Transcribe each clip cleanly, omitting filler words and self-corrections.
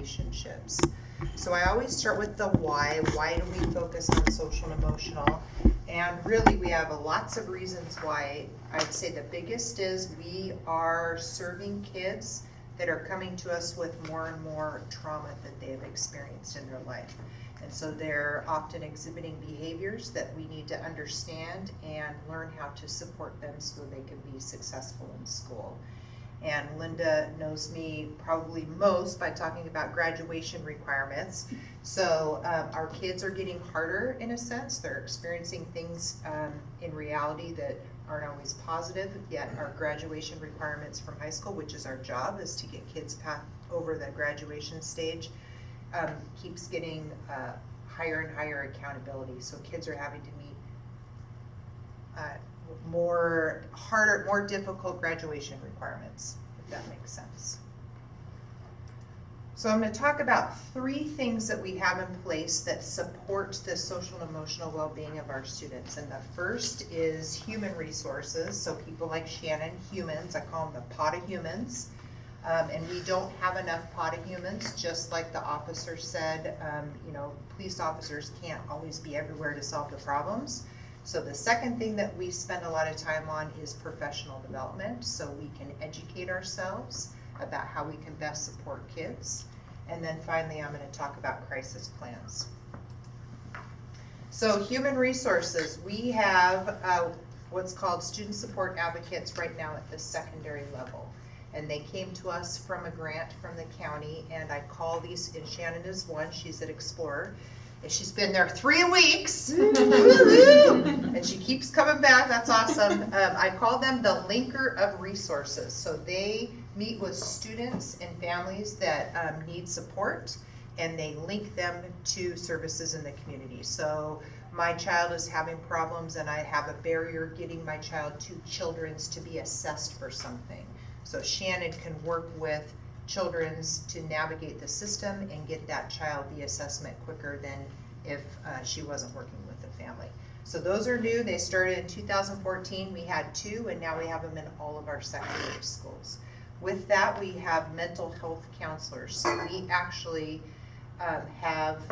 relationships. So I always start with the why. Why do we focus on social and emotional? And really we have lots of reasons why. I'd say the biggest is we are serving kids that are coming to us with more and more trauma that they have experienced in their life. And so they're often exhibiting behaviors that we need to understand and learn how to support them so they can be successful in school. And Linda knows me probably most by talking about graduation requirements. So our kids are getting harder in a sense. They're experiencing things in reality that aren't always positive, yet our graduation requirements from high school, which is our job, is to get kids over the graduation stage, keeps getting higher and higher accountability. So kids are having to meet more difficult graduation requirements, if that makes sense. So I'm going to talk about 3 things that we have in place that support the social and emotional well-being of our students. And the first is human resources. So people like Shannon, humans, I call them the pot of humans. And we don't have enough pot of humans, just like the officer said, you know, police officers can't always be everywhere to solve the problems. So the second thing that we spend a lot of time on is professional development, so we can educate ourselves about how we can best support kids. And then finally, I'm going to talk about crisis plans. So human resources, we have what's called student support advocates right now at the secondary level. And they came to us from a grant from the county, and I call these, and Shannon is one, she's at Explorer. And she's been there 3 weeks, and she keeps coming back, that's awesome. I call them the linker of resources. So they meet with students and families that need support, and they link them to services in the community. So my child is having problems, and I have a barrier getting my child to Children's to be assessed for something. So Shannon can work with Children's to navigate the system and get that child the assessment quicker than if she wasn't working with the family. So those are new. They started in 2014. We had 2, and now we have them in all of our secondary schools. With that, we have mental health counselors. So we actually have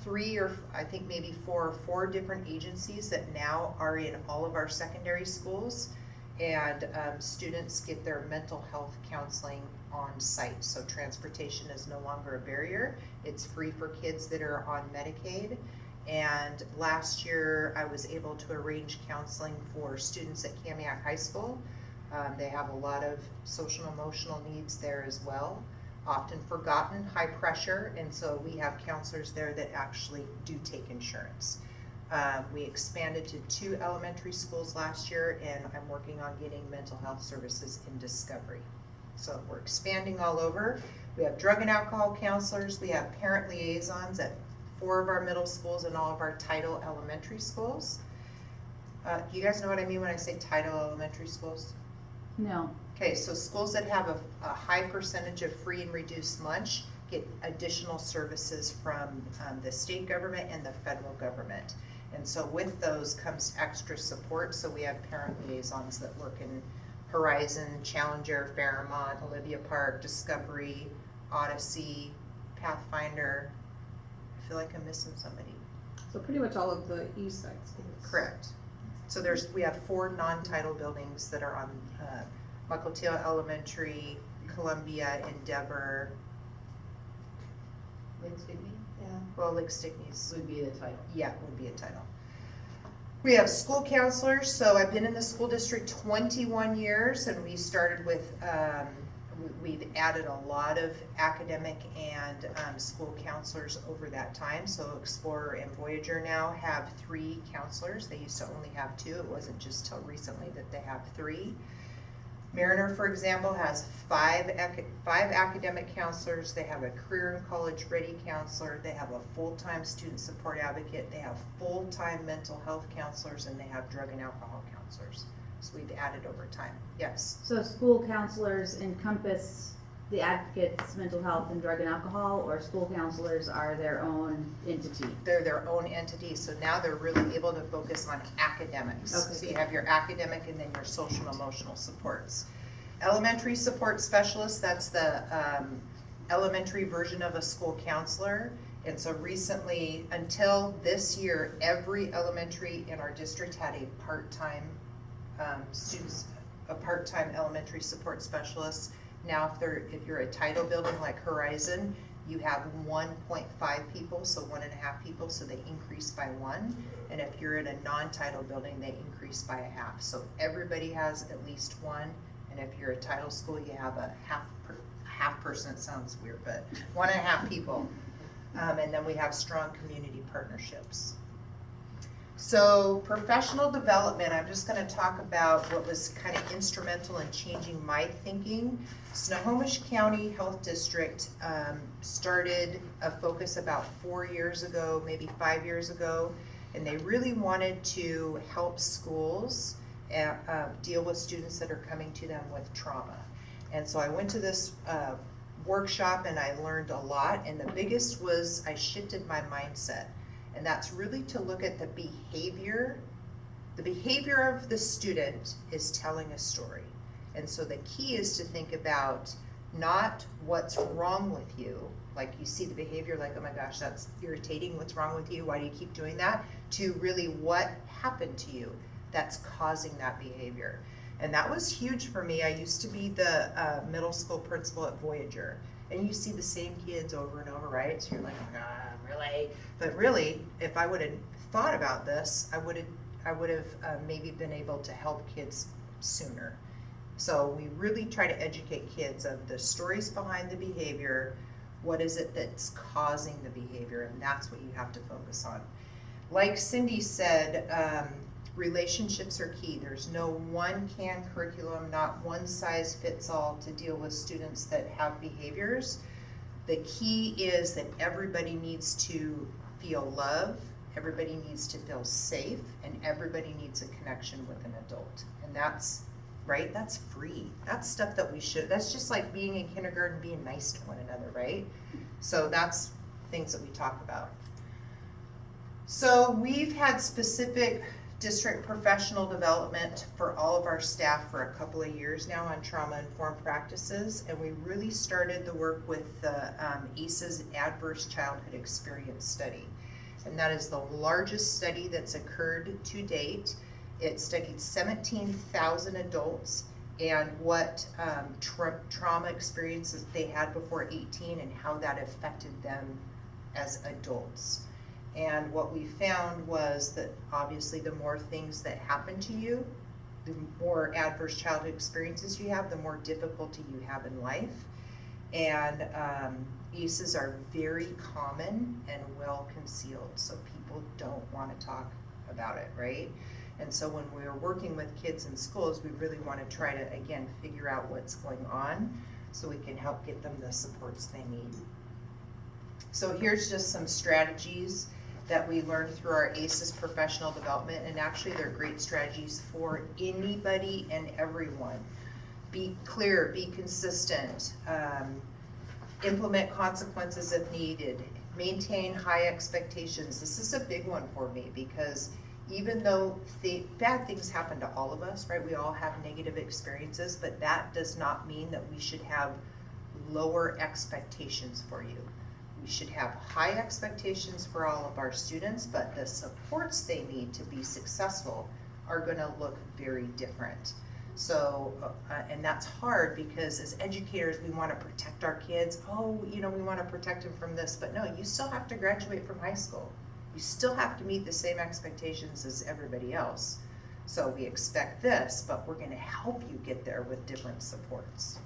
3 or I think maybe 4 or 4 different agencies that now are in all of our secondary schools. And students get their mental health counseling on site. So transportation is no longer a barrier. It's free for kids that are on Medicaid. And last year I was able to arrange counseling for students at Kamiak High School. They have a lot of social and emotional needs there as well. Often forgotten, high pressure, and so we have counselors there that actually do take insurance. We expanded to 2 elementary schools last year, and I'm working on getting mental health services in Discovery. So we're expanding all over. We have drug and alcohol counselors. We have parent liaisons at 4 of our middle schools and all of our Title elementary schools. Do you guys know what I mean when I say Title elementary schools? No. Okay, so schools that have a high percentage of free and reduced lunch get additional services from the state government and the federal government. And so with those comes extra support. So we have parent liaisons that work in Horizon, Challenger, Fairmont, Olivia Park, Discovery, Odyssey, Pathfinder. I feel like I'm missing somebody. So pretty much all of the east side schools. Correct. So we have 4 non-title buildings that are on Mukilteo Elementary, Columbia, Endeavor. Lake Stickney? Yeah. Well, Lake Stickney's Would be the title. Yeah, would be a title. We have school counselors. So I've been in the school district 21 years, and we started with, we've added a lot of academic and school counselors over that time. So Explorer and Voyager now have 3 counselors. They used to only have 2. It wasn't just till recently that they have 3. Mariner, for example, has 5 academic counselors. They have a career and college ready counselor. They have a full-time student support advocate. They have full-time mental health counselors, and they have drug and alcohol counselors. So we've added over time. Yes? So school counselors encompass the advocates, mental health, and drug and alcohol, or school counselors are their own entity? They're their own entity, so now they're really able to focus on academics. Okay. So you have your academic and then your social and emotional supports. Elementary support specialists, that's the elementary version of a school counselor. And so recently, until this year, every elementary in our district had a part-time a part-time elementary support specialist. Now, if you're a title building like Horizon, you have 1.5 people, so 1.5 people, so they increase by 1. And if you're in a non-title building, they increase by 1/2. So everybody has at least 1. And if you're a title school, you have a half person. It sounds weird, but 1.5 people. And then we have strong community partnerships. So professional development, I'm just going to talk about what was kind of instrumental in changing my thinking. Snohomish County Health District started a focus about 4 years ago, maybe 5 years ago, and they really wanted to help schools deal with students that are coming to them with trauma. And so I went to this workshop and I learned a lot, and the biggest was I shifted my mindset. And that's really to look at the behavior. The behavior of the student is telling a story. And so the key is to think about not what's wrong with you, like you see the behavior like, oh my gosh, that's irritating, what's wrong with you, why do you keep doing that, to really what happened to you that's causing that behavior. And that was huge for me. I used to be the middle school principal at Voyager. And you see the same kids over and over, right? So you're like, oh God, really? But really, if I would have thought about this, I would have maybe been able to help kids sooner. So we really try to educate kids of the stories behind the behavior, what is it that's causing the behavior, and that's what you have to focus on. Like Cindy said, relationships are key. There's no one can curriculum, not one size fits all to deal with students that have behaviors. The key is that everybody needs to feel love, everybody needs to feel safe, and everybody needs a connection with an adult. And that's, right, that's free. That's stuff that we should, that's just like being in kindergarten, being nice to one another, right? So that's things that we talk about. So we've had specific district professional development for all of our staff for a couple of years now on trauma-informed practices, and we really started the work with the ACE's Adverse Childhood Experience Study. And that is the largest study that's occurred to date. It studied 17,000 adults and what trauma experiences they had before 18 and how that affected them as adults. And what we found was that obviously the more things that happen to you, the more adverse childhood experiences you have, the more difficulty you have in life. And ACEs are very common and well concealed, so people don't want to talk about it, right? And so when we're working with kids in schools, we really want to try to, again, figure out what's going on so we can help get them the supports they need. So here's just some strategies that we learned through our ACEs professional development, and actually they're great strategies for anybody and everyone. Be clear, be consistent, implement consequences if needed, maintain high expectations. This is a big one for me because even though bad things happen to all of us, right? We all have negative experiences, but that does not mean that we should have lower expectations for you. We should have high expectations for all of our students, but the supports they need to be successful are going to look very different. So, and that's hard because as educators, we want to protect our kids. Oh, you know, we want to protect them from this, but no, you still have to graduate from high school. You still have to meet the same expectations as everybody else. So we expect this, but we're going to help you get there with different supports.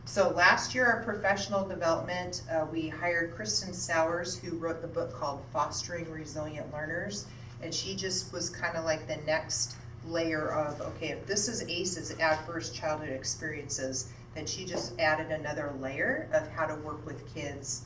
So last year, our professional development, we hired Kristen Sowers, who wrote the book called Fostering Resilient Learners. And she just was kind of like the next layer of, okay, if this is ACE's adverse childhood experiences, then she just added another layer of how to work with kids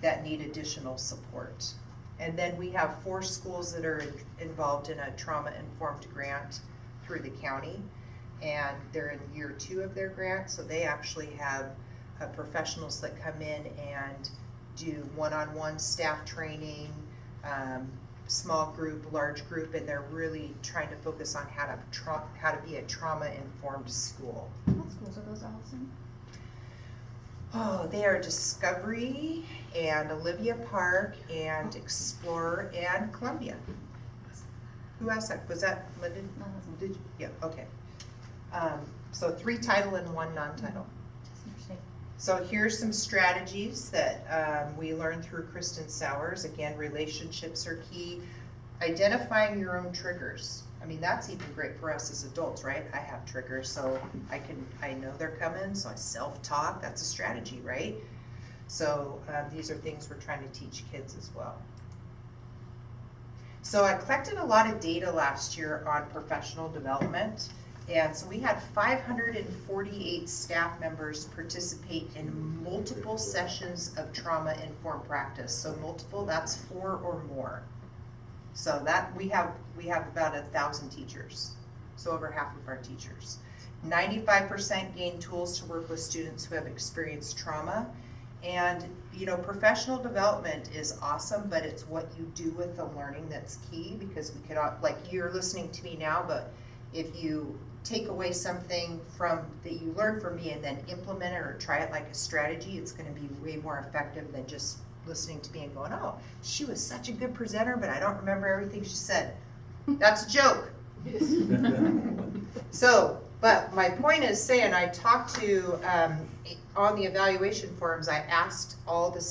that need additional support. And then we have 4 schools that are involved in a trauma-informed grant through the county. And they're in year 2 of their grant, so they actually have professionals that come in and do one-on-one staff training, small group, large group, and they're really trying to focus on how to be a trauma-informed school. What schools are those, Allison? Oh, they are Discovery and Olivia Park and Explorer and Columbia. Who asked that? Was that Linda? Did you? Yeah, okay. So 3 title and 1 non-title. So here's some strategies that we learned through Kristen Sowers. Again, relationships are key. Identifying your own triggers. I mean, that's even great for us as adults, right? I have triggers, so I know they're coming, so I self-talk. That's a strategy, right? So these are things we're trying to teach kids as well. So I collected a lot of data last year on professional development. And so we had 548 staff members participate in multiple sessions of trauma-informed practice. So multiple, that's 4 or more. So that we have about 1,000 teachers. So over half of our teachers. 95% gain tools to work with students who have experienced trauma. And you know, professional development is awesome, but it's what you do with the learning that's key, because we could, like you're listening to me now, but if you take away something that you learned from me and then implement it or try it like a strategy, it's going to be way more effective than just listening to me and going, oh, she was such a good presenter, but I don't remember everything she said. That's a joke. So, but my point is saying, I talked to, on the evaluation forums, I asked all the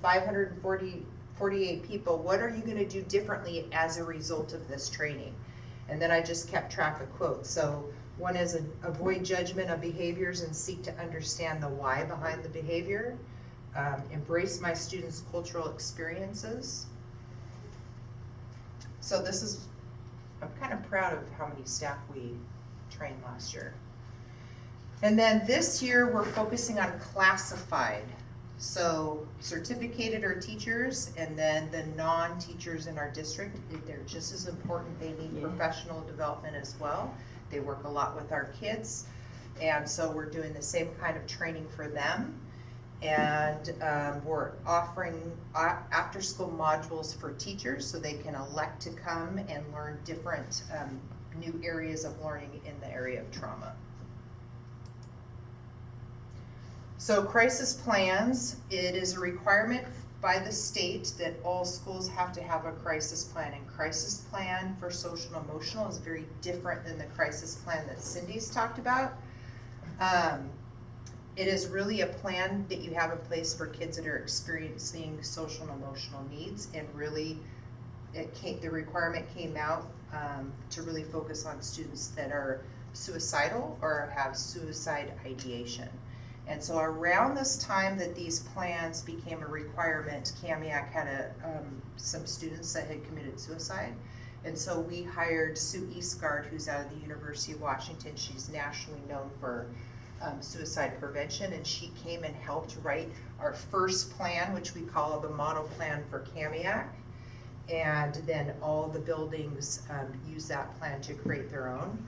548 people, what are you going to do differently as a result of this training? And then I just kept track of quotes. So one is avoid judgment of behaviors and seek to understand the why behind the behavior. Embrace my students' cultural experiences. So this is, I'm kind of proud of how many staff we trained last year. And then this year we're focusing on classified. So certificated are teachers, and then the non-teachers in our district, they're just as important. They need professional development as well. They work a lot with our kids, and so we're doing the same kind of training for them. And we're offering after-school modules for teachers so they can elect to come and learn different new areas of learning in the area of trauma. So crisis plans, it is a requirement by the state that all schools have to have a crisis plan, and crisis plan for social and emotional is very different than the crisis plan that Cindy's talked about. It is really a plan that you have in place for kids that are experiencing social and emotional needs, and really the requirement came out to really focus on students that are suicidal or have suicide ideation. And so around this time that these plans became a requirement, Kamiak had some students that had committed suicide. And so we hired Sue Eastgard, who's out of the University of Washington. She's nationally known for suicide prevention, and she came and helped write our first plan, which we call the model plan for Kamiak. And then all the buildings use that plan to create their own.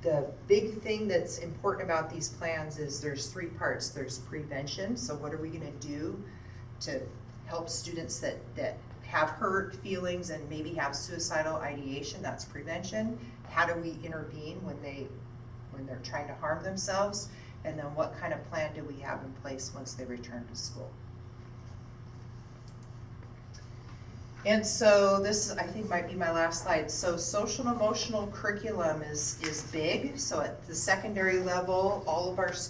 The big thing that's important about these plans is there's 3 parts. There's prevention, so what are we going to do to help students that have hurt feelings and maybe have suicidal ideation? That's prevention. How do we intervene when they're trying to harm themselves? And then what kind of plan do we have in place once they return to school? And so this, I think, might be my last slide. So social and emotional curriculum is big. So at the secondary level, all of our schools